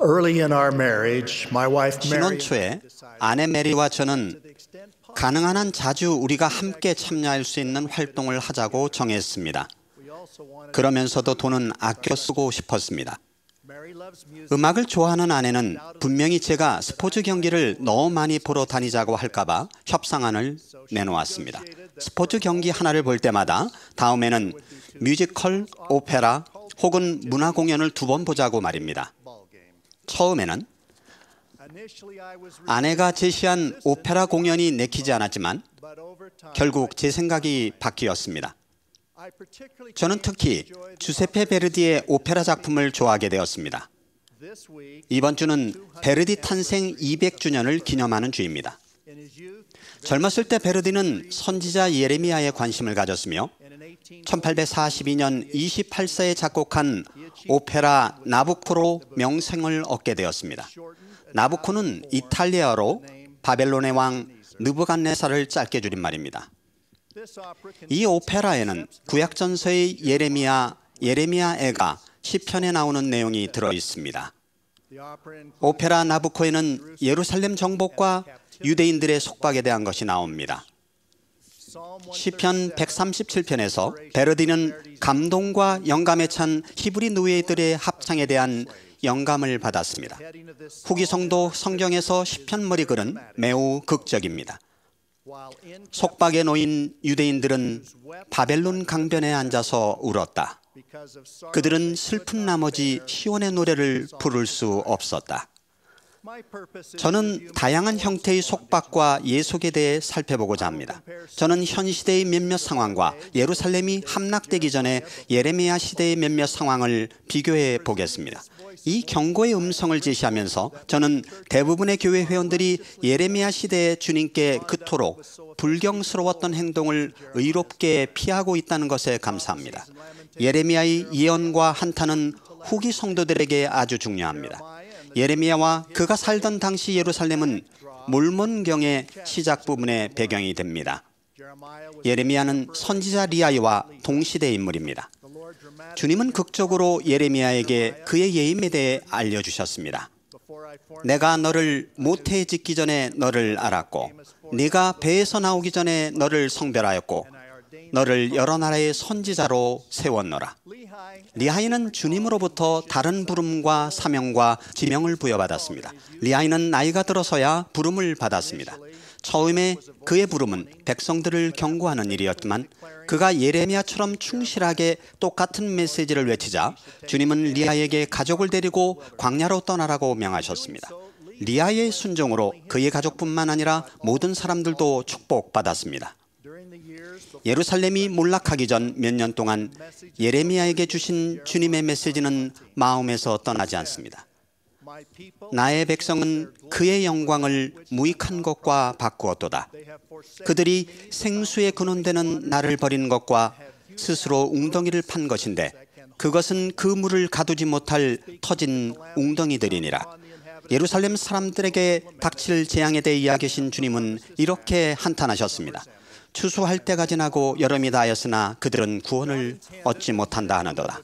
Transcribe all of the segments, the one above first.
Early in our marriage, my wife 신혼 Mary 초에 아내 메리와 저는 가능한 한 자주 우리가 함께 참여할 수 있는 활동을 하자고 정했습니다. 그러면서도 돈은 아껴 쓰고 싶었습니다. 음악을 좋아하는 아내는 분명히 제가 스포츠 경기를 너무 많이 보러 다니자고 할까봐 협상안을 내놓았습니다. 스포츠 경기 하나를 볼 때마다 다음에는 뮤지컬, 오페라 혹은 문화 공연을 2번 보자고 말입니다. 처음에는 아내가 제시한 오페라 공연이 내키지 않았지만 결국 제 생각이 바뀌었습니다. 저는 특히 주세페 베르디의 오페라 작품을 좋아하게 되었습니다. 이번 주는 베르디 탄생 200주년을 기념하는 주입니다. 젊었을 때 베르디는 선지자 예레미야에 관심을 가졌으며 1842년 28세에 작곡한 오페라 나부코로 명성을 얻게 되었습니다. 나부코는 이탈리아어로 바벨론의 왕 느부갓네살을 짧게 줄인 말입니다. 이 오페라에는 구약전서의 예레미야애가 시편에 나오는 내용이 들어 있습니다. 오페라 나부코에는 예루살렘 정복과 유대인들의 속박에 대한 것이 나옵니다. 시편 137편에서 베르디는 감동과 영감에 찬 히브리 노예들의 합창에 대한 영감을 받았습니다. 후기성도 성경에서 시편 머리글은 매우 극적입니다. 속박에 놓인 유대인들은 바벨론 강변에 앉아서 울었다. 그들은 슬픈 나머지 시온의 노래를 부를 수 없었다. 저는 다양한 형태의 속박과 예속에 대해 살펴보고자 합니다. 저는 현 시대의 몇몇 상황과 예루살렘이 함락되기 전에 예레미야 시대의 몇몇 상황을 비교해 보겠습니다. 이 경고의 음성을 제시하면서 저는 대부분의 교회 회원들이 예레미야 시대의 주님께 그토록 불경스러웠던 행동을 의롭게 피하고 있다는 것에 감사합니다. 예레미야의 예언과 한탄은 후기 성도들에게 아주 중요합니다. 예레미야와 그가 살던 당시 예루살렘은 몰몬경의 시작 부분의 배경이 됩니다. 예레미야는 선지자 리아이와 동시대 인물입니다. 주님은 극적으로 예레미야에게 그의 예임에 대해 알려주셨습니다. 내가 너를 모태에 짓기 전에 너를 알았고 네가 배에서 나오기 전에 너를 성별하였고 너를 여러 나라의 선지자로 세웠노라. 리하이는 주님으로부터 다른 부름과 사명과 지명을 부여받았습니다. 리하이는 나이가 들어서야 부름을 받았습니다. 처음에 그의 부름은 백성들을 경고하는 일이었지만 그가 예레미야처럼 충실하게 똑같은 메시지를 외치자 주님은 리하이에게 가족을 데리고 광야로 떠나라고 명하셨습니다. 리하이의 순종으로 그의 가족뿐만 아니라 모든 사람들도 축복받았습니다. 예루살렘이 몰락하기 전 몇 년 동안 예레미야에게 주신 주님의 메시지는 마음에서 떠나지 않습니다. 나의 백성은 그의 영광을 무익한 것과 바꾸었도다. 그들이 생수에 근원되는 나를 버린 것과 스스로 웅덩이를 판 것인데 그것은 그 물을 가두지 못할 터진 웅덩이들이니라. 예루살렘 사람들에게 닥칠 재앙에 대해 이야기하신 주님은 이렇게 한탄하셨습니다. 추수할 때가 지나고 여름이 다하였으나 그들은 구원을 얻지 못한다 하는도다.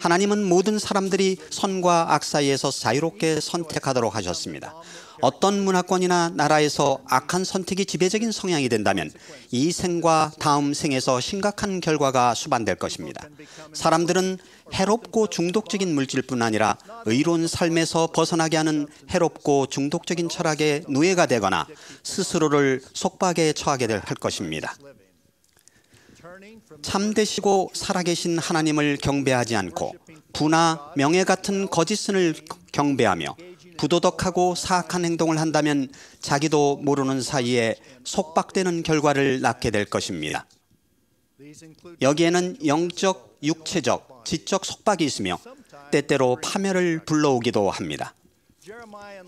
하나님은 모든 사람들이 선과 악 사이에서 자유롭게 선택하도록 하셨습니다. 어떤 문화권이나 나라에서 악한 선택이 지배적인 성향이 된다면 이 생과 다음 생에서 심각한 결과가 수반될 것입니다. 사람들은 해롭고 중독적인 물질뿐 아니라 의로운 삶에서 벗어나게 하는 해롭고 중독적인 철학의 노예가 되거나 스스로를 속박에 처하게 할 것입니다. 참되시고 살아계신 하나님을 경배하지 않고 부나 명예 같은 거짓선을 경배하며 부도덕하고 사악한 행동을 한다면 자기도 모르는 사이에 속박되는 결과를 낳게 될 것입니다. 여기에는 영적, 육체적, 지적 속박이 있으며 때때로 파멸을 불러오기도 합니다.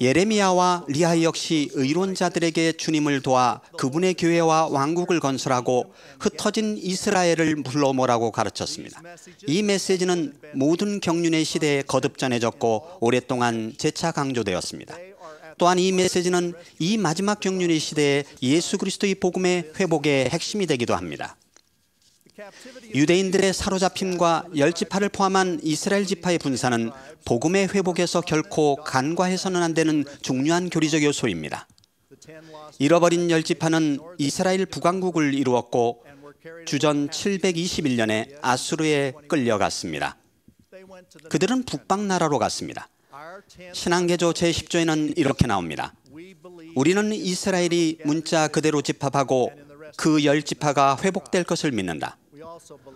예레미야와 리하이 역시 의로운 자들에게 주님을 도와 그분의 교회와 왕국을 건설하고 흩어진 이스라엘을 불러 모으라고 가르쳤습니다. 이 메시지는 모든 경륜의 시대에 거듭 전해졌고 오랫동안 재차 강조되었습니다. 또한 이 메시지는 이 마지막 경륜의 시대에 예수 그리스도의 복음의 회복의 핵심이 되기도 합니다. 유대인들의 사로잡힘과 열 지파를 포함한 이스라엘 지파의 분산은 복음의 회복에서 결코 간과해서는 안 되는 중요한 교리적 요소입니다. 잃어버린 열 지파는 이스라엘 북왕국을 이루었고 주전 721년에 아수르에 끌려갔습니다. 그들은 북방 나라로 갔습니다. 신앙개조 제10조에는 이렇게 나옵니다. 우리는 이스라엘이 문자 그대로 집합하고 그 열 지파가 회복될 것을 믿는다.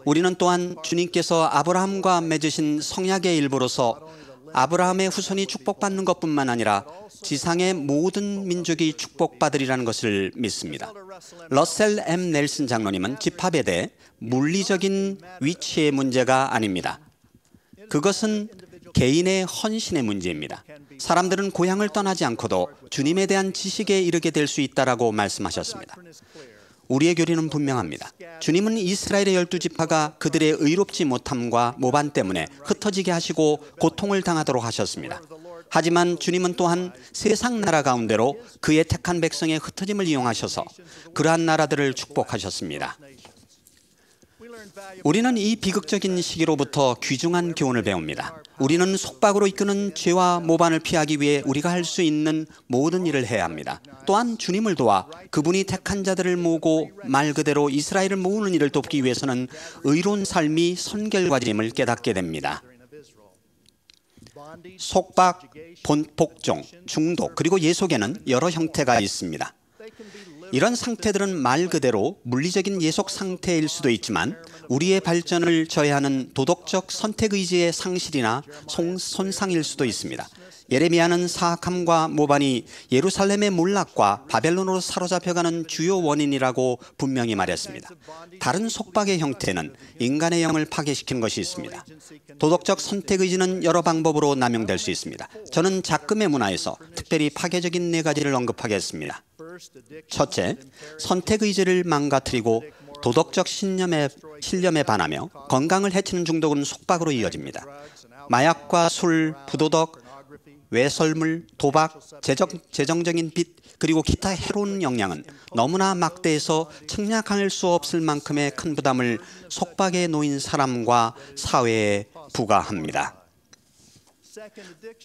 우리는 또한 주님께서 아브라함과 맺으신 성약의 일부로서 아브라함의 후손이 축복받는 것뿐만 아니라 지상의 모든 민족이 축복받으리라는 것을 믿습니다. 러셀 M. 넬슨 장로님은 집합에 대해 물리적인 위치의 문제가 아닙니다. 그것은 개인의 헌신의 문제입니다. 사람들은 고향을 떠나지 않고도 주님에 대한 지식에 이르게 될 수 있다라고 말씀하셨습니다. 우리의 교리는 분명합니다. 주님은 이스라엘의 12지파가 그들의 의롭지 못함과 모반 때문에 흩어지게 하시고 고통을 당하도록 하셨습니다. 하지만 주님은 또한 세상 나라 가운데로 그의 택한 백성의 흩어짐을 이용하셔서 그러한 나라들을 축복하셨습니다. 우리는 이 비극적인 시기로부터 귀중한 교훈을 배웁니다. 우리는 속박으로 이끄는 죄와 모반을 피하기 위해 우리가 할 수 있는 모든 일을 해야 합니다. 또한 주님을 도와 그분이 택한 자들을 모으고 말 그대로 이스라엘을 모으는 일을 돕기 위해서는 의로운 삶이 선결과제임을 깨닫게 됩니다. 속박, 복종, 중독, 그리고 예속에는 여러 형태가 있습니다. 이런 상태들은 말 그대로 물리적인 예속 상태일 수도 있지만 우리의 발전을 저해하는 도덕적 선택의지의 상실이나 손상일 수도 있습니다. 예레미야는 사악함과 모반이 예루살렘의 몰락과 바벨론으로 사로잡혀가는 주요 원인이라고 분명히 말했습니다. 다른 속박의 형태는 인간의 영을 파괴시키는 것이 있습니다. 도덕적 선택의지는 여러 방법으로 남용될 수 있습니다. 저는 작금의 문화에서 특별히 파괴적인 4가지를 언급하겠습니다. 첫째, 선택의지를 망가뜨리고 도덕적 신념에 반하며 건강을 해치는 중독은 속박으로 이어집니다. 마약과 술, 부도덕, 외설물, 도박, 재정적인 빚, 그리고 기타 해로운 영향은 너무나 막대해서 측량할 수 없을 만큼의 큰 부담을 속박에 놓인 사람과 사회에 부과합니다.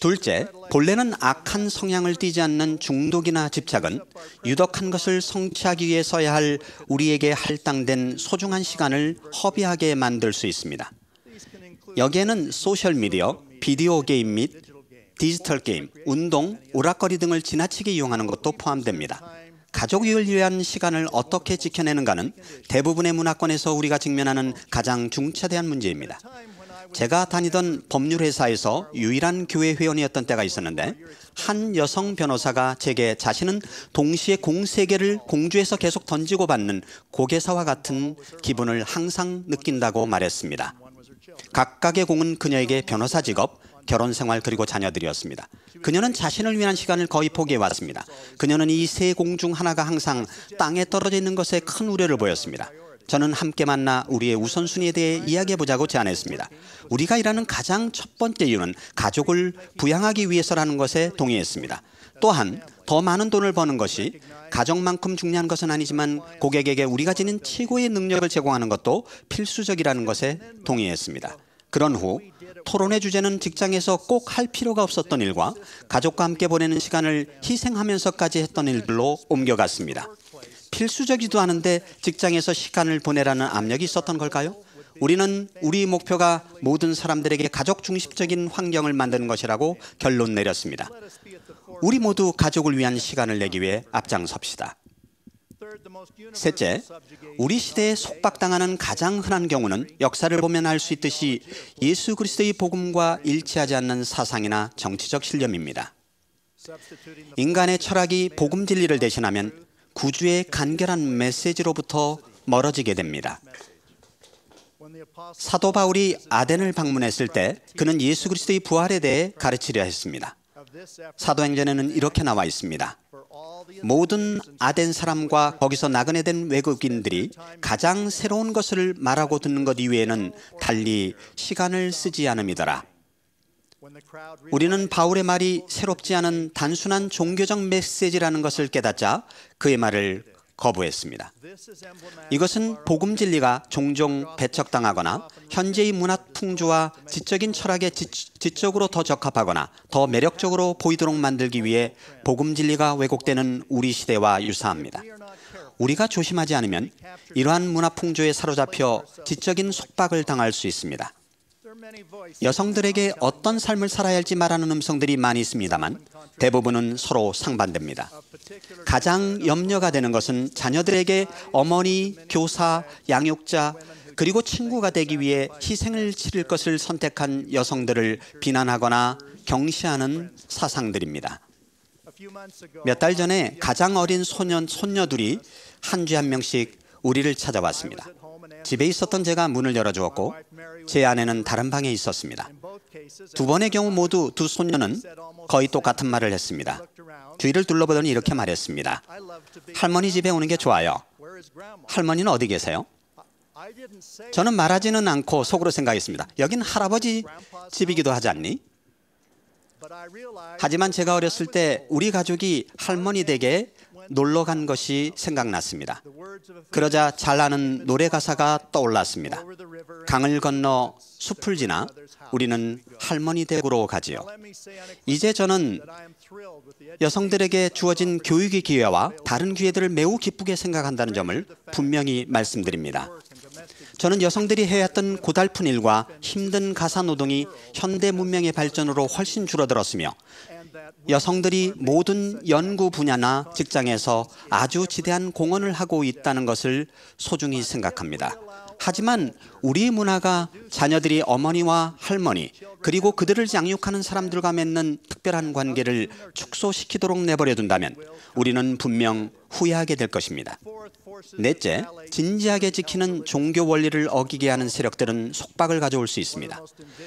둘째, 본래는 악한 성향을 띠지 않는 중독이나 집착은 유독한 것을 성취하기 위해 써야 할 우리에게 할당된 소중한 시간을 허비하게 만들 수 있습니다. 여기에는 소셜미디어, 비디오 게임 및 디지털 게임, 운동, 오락거리 등을 지나치게 이용하는 것도 포함됩니다. 가족을 위한 시간을 어떻게 지켜내는가는 대부분의 문화권에서 우리가 직면하는 가장 중차대한 문제입니다. 제가 다니던 법률회사에서 유일한 교회 회원이었던 때가 있었는데 한 여성 변호사가 제게 자신은 동시에 공 3개를 공주에서 계속 던지고 받는 고개사와 같은 기분을 항상 느낀다고 말했습니다. 각각의 공은 그녀에게 변호사 직업, 결혼 생활 그리고 자녀들이었습니다. 그녀는 자신을 위한 시간을 거의 포기해왔습니다. 그녀는 이 3공 중 하나가 항상 땅에 떨어져 있는 것에 큰 우려를 보였습니다. 저는 함께 만나 우리의 우선순위에 대해 이야기해보자고 제안했습니다. 우리가 일하는 가장 첫 번째 이유는 가족을 부양하기 위해서라는 것에 동의했습니다. 또한 더 많은 돈을 버는 것이 가족만큼 중요한 것은 아니지만 고객에게 우리가 지닌 최고의 능력을 제공하는 것도 필수적이라는 것에 동의했습니다. 그런 후 토론의 주제는 직장에서 꼭 할 필요가 없었던 일과 가족과 함께 보내는 시간을 희생하면서까지 했던 일들로 옮겨갔습니다. 필수적이지도 않은데 직장에서 시간을 보내라는 압력이 있었던 걸까요? 우리는 우리 목표가 모든 사람들에게 가족 중심적인 환경을 만드는 것이라고 결론 내렸습니다. 우리 모두 가족을 위한 시간을 내기 위해 앞장섭시다. 셋째, 우리 시대에 속박당하는 가장 흔한 경우는 역사를 보면 알 수 있듯이 예수 그리스도의 복음과 일치하지 않는 사상이나 정치적 신념입니다. 인간의 철학이 복음 진리를 대신하면 구주의 간결한 메시지로부터 멀어지게 됩니다. 사도 바울이 아덴을 방문했을 때 그는 예수 그리스도의 부활에 대해 가르치려 했습니다. 사도행전에는 이렇게 나와 있습니다. 모든 아덴 사람과 거기서 나그네 된 외국인들이 가장 새로운 것을 말하고 듣는 것 이외에는 달리 시간을 쓰지 않음이더라. 우리는 바울의 말이 새롭지 않은 단순한 종교적 메시지라는 것을 깨닫자 그의 말을 거부했습니다. 이것은 복음 진리가 종종 배척당하거나 현재의 문화 풍조와 지적인 철학에 지적으로 더 적합하거나 더 매력적으로 보이도록 만들기 위해 복음 진리가 왜곡되는 우리 시대와 유사합니다. 우리가 조심하지 않으면 이러한 문화 풍조에 사로잡혀 지적인 속박을 당할 수 있습니다. 여성들에게 어떤 삶을 살아야 할지 말하는 음성들이 많이 있습니다만 대부분은 서로 상반됩니다. 가장 염려가 되는 것은 자녀들에게 어머니, 교사, 양육자, 그리고 친구가 되기 위해 희생을 치를 것을 선택한 여성들을 비난하거나 경시하는 사상들입니다. 몇 달 전에 가장 어린 손녀들이 한 주 한 명씩 우리를 찾아왔습니다. 집에 있었던 제가 문을 열어주었고 제 아내는 다른 방에 있었습니다. 두 번의 경우 모두 두 손녀는 거의 똑같은 말을 했습니다. 주위를 둘러보더니 이렇게 말했습니다. 할머니 집에 오는 게 좋아요. 할머니는 어디 계세요? 저는 말하지는 않고 속으로 생각했습니다. 여긴 할아버지 집이기도 하지 않니? 하지만 제가 어렸을 때 우리 가족이 할머니 댁에 놀러 간 것이 생각났습니다. 그러자 잘 아는 노래 가사가 떠올랐습니다. 강을 건너 숲을 지나 우리는 할머니 댁으로 가지요. 이제 저는 여성들에게 주어진 교육의 기회와 다른 기회들을 매우 기쁘게 생각한다는 점을 분명히 말씀드립니다. 저는 여성들이 해왔던 고달픈 일과 힘든 가사 노동이 현대 문명의 발전으로 훨씬 줄어들었으며 여성들이 모든 연구 분야나 직장에서 아주 지대한 공헌을 하고 있다는 것을 소중히 생각합니다. 하지만 우리 문화가 자녀들이 어머니와 할머니 그리고 그들을 양육하는 사람들과 맺는 특별한 관계를 축소시키도록 내버려 둔다면 우리는 분명 후회하게 될 것입니다. 넷째, 진지하게 지키는 종교 원리를 어기게 하는 세력들은 속박을 가져올 수 있습니다.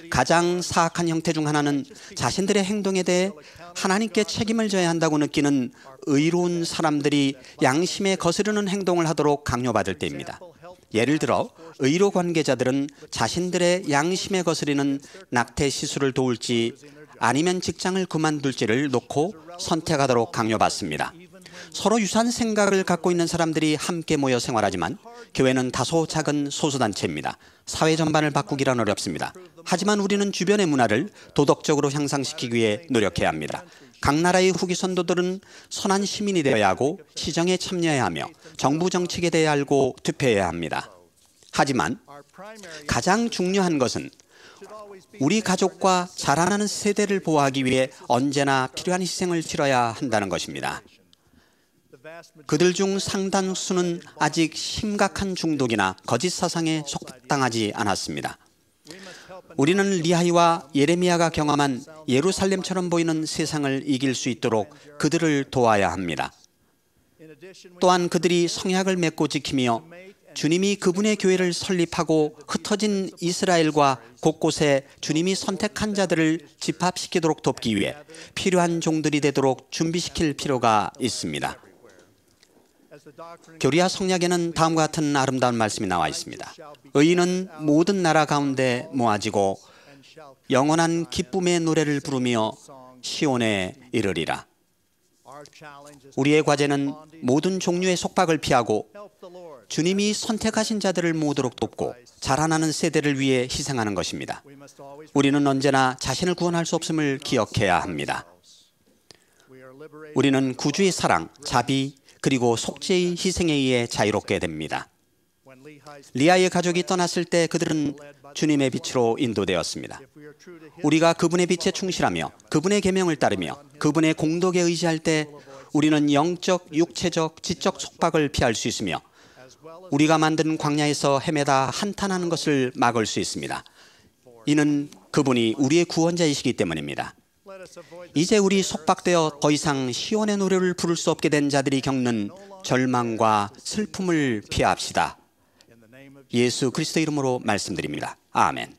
가장 사악한 형태 중 하나는 자신들의 행동에 대해 하나님께 책임을 져야 한다고 느끼는 의로운 사람들이 양심에 거스르는 행동을 하도록 강요받을 때입니다. 예를 들어 의료 관계자들은 자신들의 양심에 거스리는 낙태 시술을 도울지 아니면 직장을 그만둘지를 놓고 선택하도록 강요받습니다. 서로 유사한 생각을 갖고 있는 사람들이 함께 모여 생활하지만 교회는 다소 작은 소수단체입니다. 사회 전반을 바꾸기란 어렵습니다. 하지만 우리는 주변의 문화를 도덕적으로 향상시키기 위해 노력해야 합니다. 각 나라의 후기 선도들은 선한 시민이 되어야 하고 시정에 참여해야 하며 정부 정책에 대해 알고 투표해야 합니다. 하지만 가장 중요한 것은 우리 가족과 자라나는 세대를 보호하기 위해 언제나 필요한 희생을 치러야 한다는 것입니다. 그들 중 상당수는 아직 심각한 중독이나 거짓 사상에 속당하지 않았습니다. 우리는 리하이와 예레미야가 경험한 예루살렘처럼 보이는 세상을 이길 수 있도록 그들을 도와야 합니다. 또한 그들이 성약을 맺고 지키며 주님이 그분의 교회를 설립하고 흩어진 이스라엘과 곳곳에 주님이 선택한 자들을 집합시키도록 돕기 위해 필요한 종들이 되도록 준비시킬 필요가 있습니다. 교리와 성약에는 다음과 같은 아름다운 말씀이 나와 있습니다. 의인은 모든 나라 가운데 모아지고 영원한 기쁨의 노래를 부르며 시온에 이르리라. 우리의 과제는 모든 종류의 속박을 피하고 주님이 선택하신 자들을 모으도록 돕고 자라나는 세대를 위해 희생하는 것입니다. 우리는 언제나 자신을 구원할 수 없음을 기억해야 합니다. 우리는 구주의 사랑, 자비, 그리고 속죄의 희생에 의해 자유롭게 됩니다. 리아의 가족이 떠났을 때 그들은 주님의 빛으로 인도되었습니다. 우리가 그분의 빛에 충실하며 그분의 계명을 따르며 그분의 공덕에 의지할 때 우리는 영적, 육체적, 지적 속박을 피할 수 있으며 우리가 만든 광야에서 헤매다 한탄하는 것을 막을 수 있습니다. 이는 그분이 우리의 구원자이시기 때문입니다. 이제 우리 속박되어 더 이상 시온의 노래를 부를 수 없게 된 자들이 겪는 절망과 슬픔을 피합시다. 예수 그리스도 이름으로 말씀드립니다. 아멘.